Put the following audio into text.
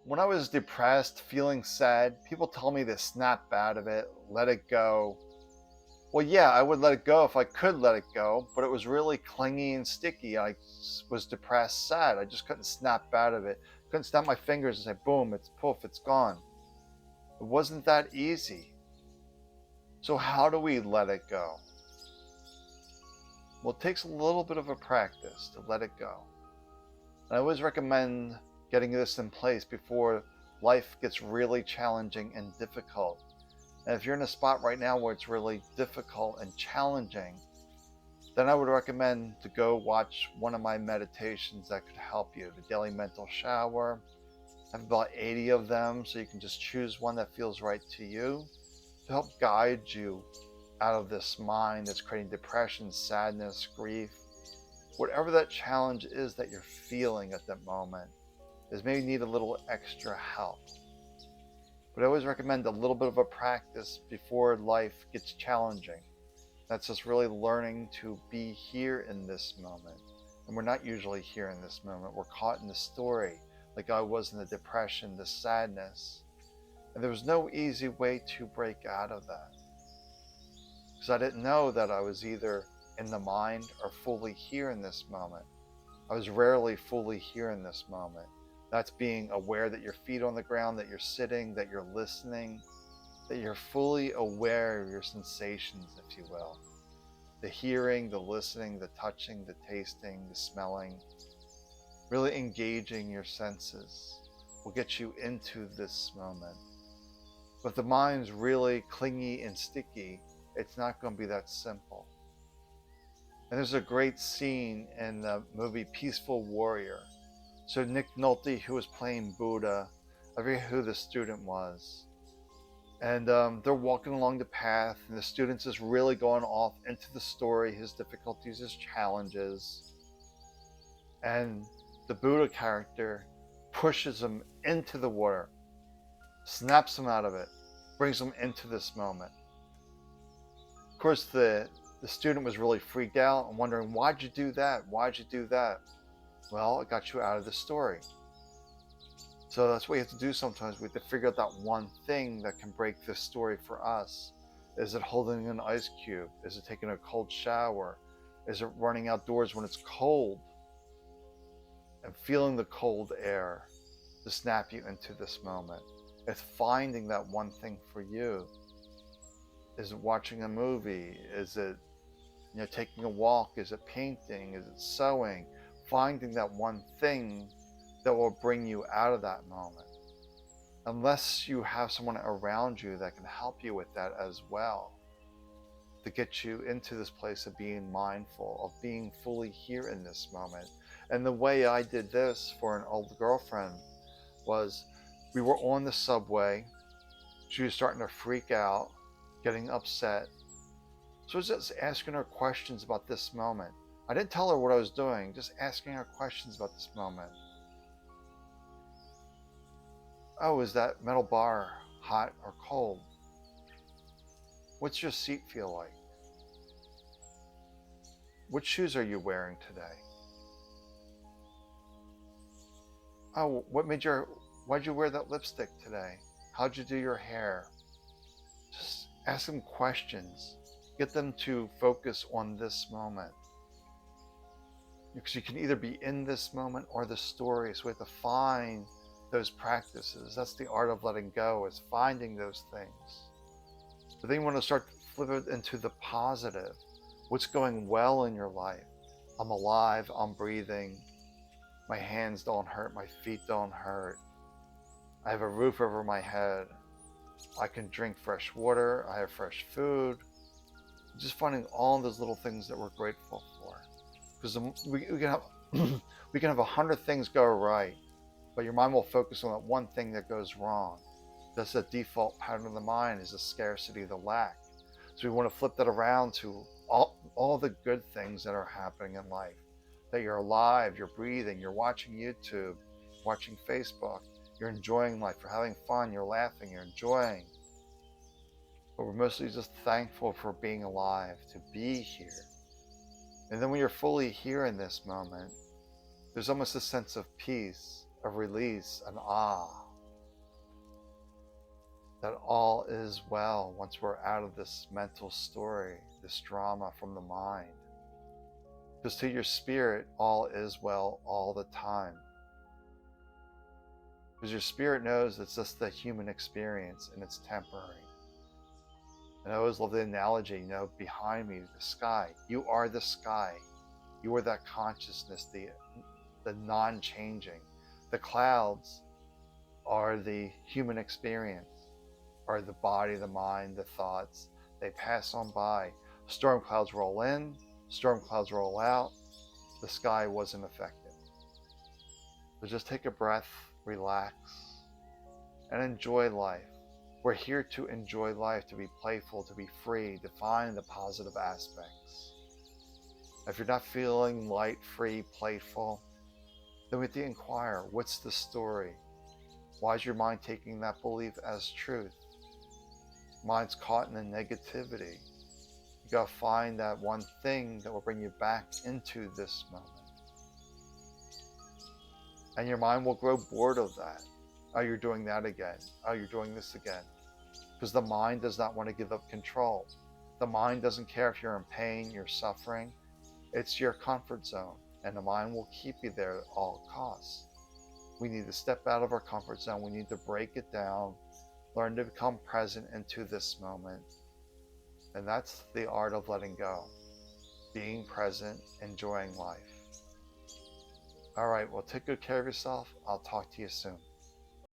When I was depressed, feeling sad, people tell me to snap out of it, let it go. Well, yeah, I would let it go if I could let it go, but it was really clingy and sticky. Was depressed, sad. I just couldn't snap out of it. Couldn't snap my fingers and say, boom, it's poof, it's gone. It wasn't that easy. So, how do we let it go? Well, it takes a little bit of a practice to let it go. And I always recommend getting this in place before life gets really challenging and difficult. And if you're in a spot right now where it's really difficult and challenging, then I would recommend to go watch one of my meditations that could help you. The Daily Mental Shower. I have about 80 of them, so you can just choose one that feels right to you to help guide you out of this mind that's creating depression, sadness, grief. Whatever that challenge is that you're feeling at that moment is maybe need a little extra help. But I always recommend a little bit of a practice before life gets challenging. That's just really learning to be here in this moment. And we're not usually here in this moment. We're caught in the story, like I was in the depression, the sadness. And there was no easy way to break out of that. Because I didn't know that I was either in the mind or fully here in this moment. I was rarely fully here in this moment. That's being aware that your feet on the ground, that you're sitting, that you're listening, that you're fully aware of your sensations, if you will. The hearing, the listening, the touching, the tasting, the smelling, really engaging your senses will get you into this moment. But if the mind's really clingy and sticky, it's not going to be that simple. And there's a great scene in the movie Peaceful Warrior. So Nick Nolte, who was playing Buddha, I forget who the student was. And they're walking along the path, and the student's just really going off into the story, his difficulties, his challenges. And the Buddha character pushes him into the water, snaps him out of it, brings him into this moment. Of course, the student was really freaked out and wondering, why'd you do that? Why'd you do that? Well, it got you out of the story. So that's what we have to do sometimes. We have to figure out that one thing that can break this story for us. Is it holding an ice cube? Is it taking a cold shower? Is it running outdoors when it's cold and feeling the cold air to snap you into this moment? It's finding that one thing for you. Is it watching a movie? Is it taking a walk? Is it painting? Is it sewing? Finding that one thing that will bring you out of that moment. Unless you have someone around you that can help you with that as well, to get you into this place of being mindful, of being fully here in this moment. And the way I did this for an old girlfriend was, we were on the subway, she was starting to freak out, getting upset. So I was just asking her questions about this moment. I didn't tell her what I was doing, just asking her questions about this moment. Oh, is that metal bar hot or cold? What's your seat feel like? What shoes are you wearing today? Oh, why'd you wear that lipstick today? How'd you do your hair? Just ask them questions. Get them to focus on this moment. Because you can either be in this moment or the story. So we have to find those practices. That's the art of letting go, is finding those things. But then you want to start to flip it into the positive. What's going well in your life? I'm alive, I'm breathing. My hands don't hurt, my feet don't hurt. I have a roof over my head. I can drink fresh water, I have fresh food. Just finding all those little things that we're grateful for. Because we can have we can have 100 things go right, but your mind will focus on that one thing that goes wrong. That's the default pattern of the mind, is the scarcity, the lack. So we want to flip that around to all the good things that are happening in life. That you're alive, you're breathing, you're watching YouTube, watching Facebook, you're enjoying life, you're having fun, you're laughing, you're enjoying. But we're mostly just thankful for being alive, to be here. And then when you're fully here in this moment, there's almost a sense of peace, of release, and awe. that all is well once we're out of this mental story, this drama from the mind. Because to your spirit, all is well all the time. Because your spirit knows it's just the human experience and it's temporary. And I always love the analogy, behind me, the sky. You are the sky. You are that consciousness, the non-changing. The clouds are the human experience, are the body, the mind, the thoughts. They pass on by. Storm clouds roll in, storm clouds roll out. The sky wasn't affected. So just take a breath, relax, and enjoy life. We're here to enjoy life, to be playful, to be free, to find the positive aspects. If you're not feeling light, free, playful, then we have to inquire, what's the story? Why is your mind taking that belief as truth? Mind's caught in the negativity. You gotta find that one thing that will bring you back into this moment. And your mind will grow bored of that. Oh, you're doing that again. Oh, you're doing this again. Because the mind does not want to give up control. The mind doesn't care if you're in pain, you're suffering. It's your comfort zone. And the mind will keep you there at all costs. We need to step out of our comfort zone. We need to break it down, learn to become present into this moment. And that's the art of letting go. Being present, enjoying life. All right, well, take good care of yourself. I'll talk to you soon.